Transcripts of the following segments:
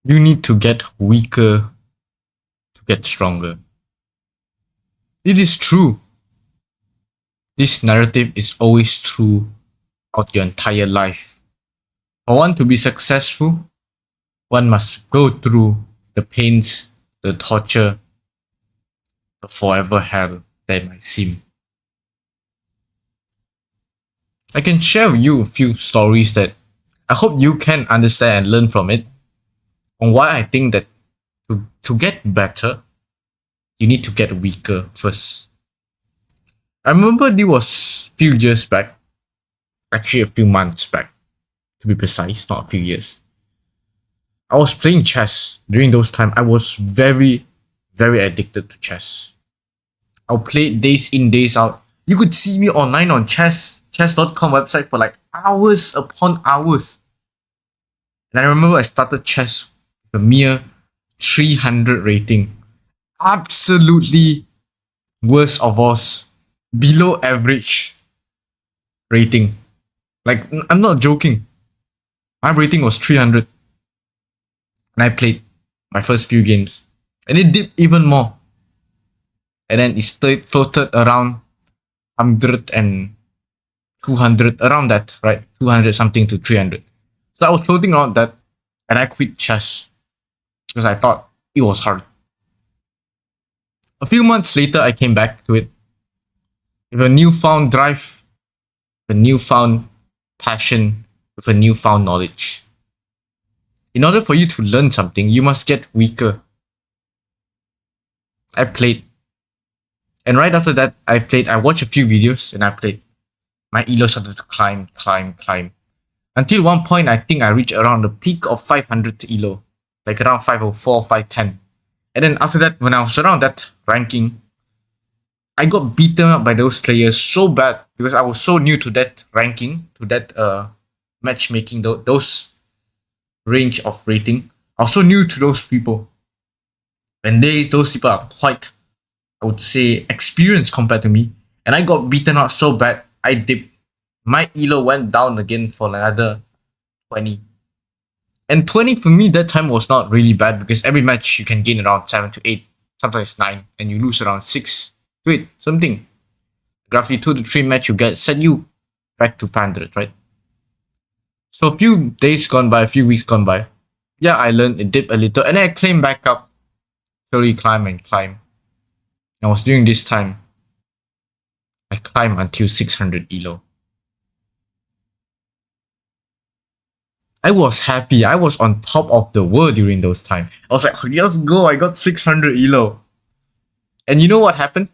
You need to get weaker to get stronger. It is true. This narrative is always true throughout your entire life. For one to be successful, one must go through the pains, the torture, the forever hell that might seem. I can share with you a few stories that I hope you can understand and learn from it on why I think that to get better, you need to get weaker first. I remember it was a few years back, actually a few months back, to be precise, not a few years. I was playing chess during those time. I was very, very addicted to chess. I'll play it days in, days out. You could see me online on chess.com website for like hours upon hours. And I remember I started chess with a mere 300 rating. Absolutely worst of all, below average rating. Like, I'm not joking. My rating was 300. And I played my first few games. And it dipped even more. And then it stayed floated around 100 and 200, around that, right? 200 something to 300. So I was floating around that, and I quit chess because I thought it was hard. A few months later, I came back to it with a newfound drive, a newfound passion, with a newfound knowledge. In order for you to learn something, you must get weaker. I played. And right after that, I watched a few videos and I played. My elo started to climb. Until one point, I think I reached around the peak of 500 elo. Like around 504, 510. And then after that, when I was around that ranking, I got beaten up by those players so bad because I was so new to that ranking, to that matchmaking, those range of rating. I was so new to those people. And those people are quite, I would say, experienced compared to me. And I got beaten up so bad, I dipped. My elo went down again for another 20. And 20 for me that time was not really bad because every match you can gain around 7 to 8, sometimes 9, and you lose around 6 to 8, something. Roughly 2 to 3 match you get, set you back to 500, right? So a few days gone by, a few weeks gone by. Yeah, I learned, it dipped a little, and then I climbed back up. Slowly climb. And it was during this time, I climbed until 600 elo. I was happy. I was on top of the world during those times. I was like, let's go. I got 600 elo. And you know what happened?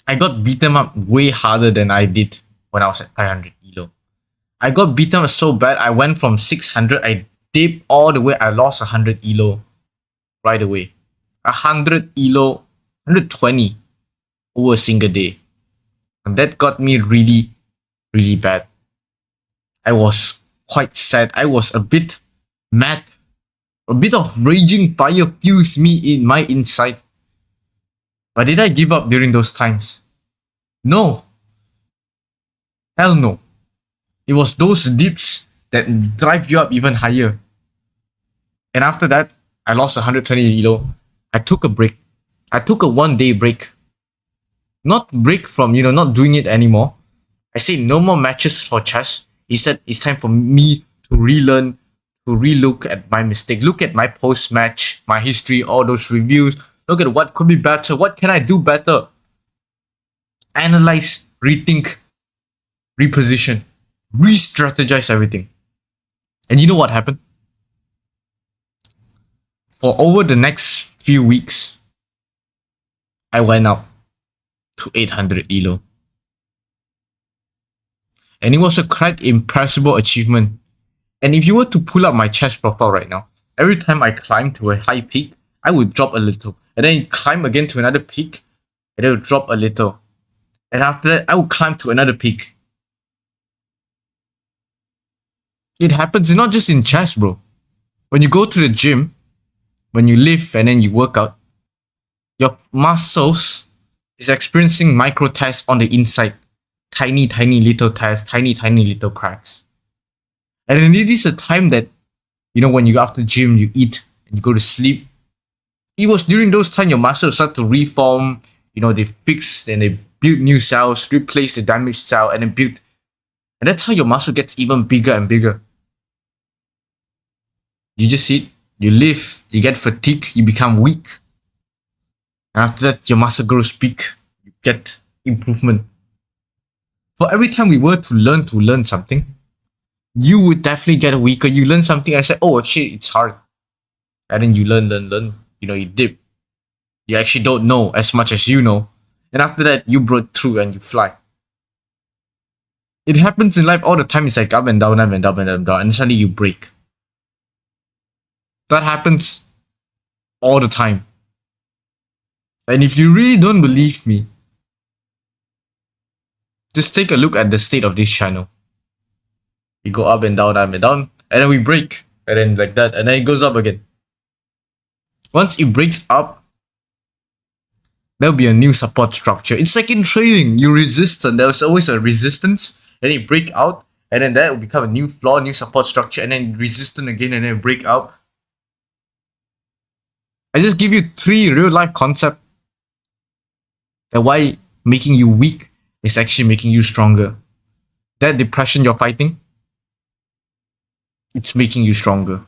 I got beaten up way harder than I did when I was at 500 elo. I got beaten up so bad. I went from 600. I dipped all the way. I lost 100 elo right away. 100 elo, 120 over a single day. And that got me really, really bad. I was quite sad. I was a bit mad. A bit of raging fire fused me in my inside. But did I give up during those times? No. Hell no. It was those dips that drive you up even higher. And after that, I lost 120 elo. I took a break. I took a 1-day break. Not break from, not doing it anymore. I said no more matches for chess. Instead, it's time for me to relearn, to relook at my mistake, look at my post-match, my history, all those reviews, look at what could be better, what can I do better, analyze, rethink, reposition, re-strategize everything. And you know what happened? For over the next few weeks, I went up to 800 elo. And it was a quite impressive achievement. And if you were to pull up my chess profile right now, every time I climb to a high peak, I would drop a little. And then climb again to another peak, and it would drop a little. And after that, I would climb to another peak. It happens not just in chess, bro. When you go to the gym, when you lift and then you work out, your muscles is experiencing micro tears on the inside. Tiny little tears, tiny little cracks. And it is a time that You know, when you go after gym, you eat and you go to sleep. It was during those time your muscles start to reform. You know, they fix and they build new cells, replace the damaged cell, and then build. And that's how your muscle gets even bigger and bigger. You just eat, you live, you get fatigued, you become weak. And after that, your muscle grows big, you get improvement. For every time we were to learn something, you would definitely get weaker. You learn something and I say, oh actually it's hard. And then you learn. You know, you dip. You actually don't know as much as you know. And after that, you broke through and you fly. It happens in life all the time. It's like up and down, up and down, and up and down, and suddenly you break. That happens all the time. And if you really don't believe me, just take a look at the state of this channel. We go up and down, and then we break, and then like that, and then it goes up again. Once it breaks up, there'll be a new support structure. It's like in trading, you resist, and there's always a resistance, and it break out, and then that will become a new floor, new support structure, and then resistance again, and then break out. I just give you 3 real life concepts that why making you weak is actually making you stronger. That depression you're fighting, it's making you stronger.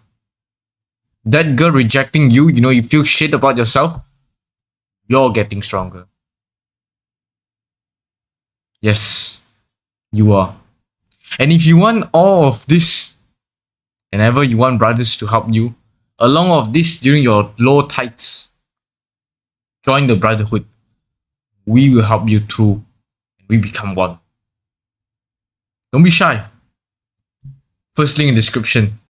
That girl rejecting you, you know, you feel shit about yourself, you're getting stronger. Yes, you are. And if you want all of this, whenever you want brothers to help you, along of this during your low tides, join the brotherhood. We will help you through. We become one. Don't be shy. First link in description.